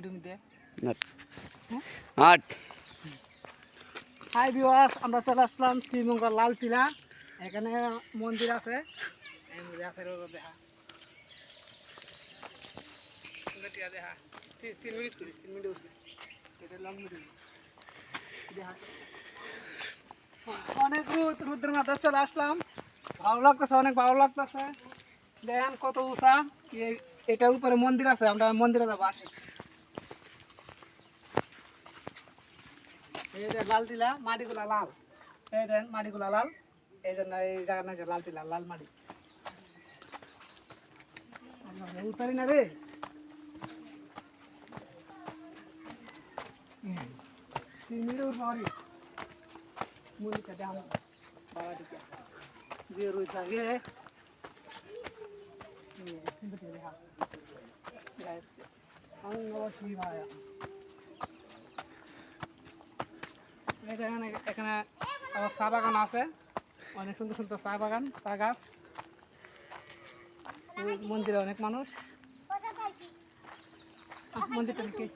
ভিডিওর মধ্যে। আট হাই ভিউয়ার্স, আমরা চলে আসলাম শ্রীমঙ্গল লাল টিলা। এখানে মন্দির আছে, এই রাতের বেলা দেখা দেখা 3 মিনিট করিস, 3 মিনিট উঠবে এটা লং ভিডিও দেখা। অনেক রোদের মাথা চলে আসলাম, ভালো লাগতেছে, অনেক ভালো লাগতেছে। দেখেন কত উঁচা, এটার উপরে মন্দির আছে, আমরা মন্দিরে যাবো আসি। এই যে লাল টিলা, মাটিগুলা লাল, এই দেন মাটিগুলা লাল, এই জন্য এই জায়গা না লাল টিলা, লাল মাটি। উঠারি না রে, মুলিকা দাম বাবা দিকে যে রই থাকে কিন্তু দেখা গাইছে আল্লাহ কি ভায়া। এখানে আবার চা বাগান আছে, অনেক সুন্দর সুন্দর চা বাগান, চা গাছ। মন্দিরে অনেক মানুষ। মন্দিরটা কি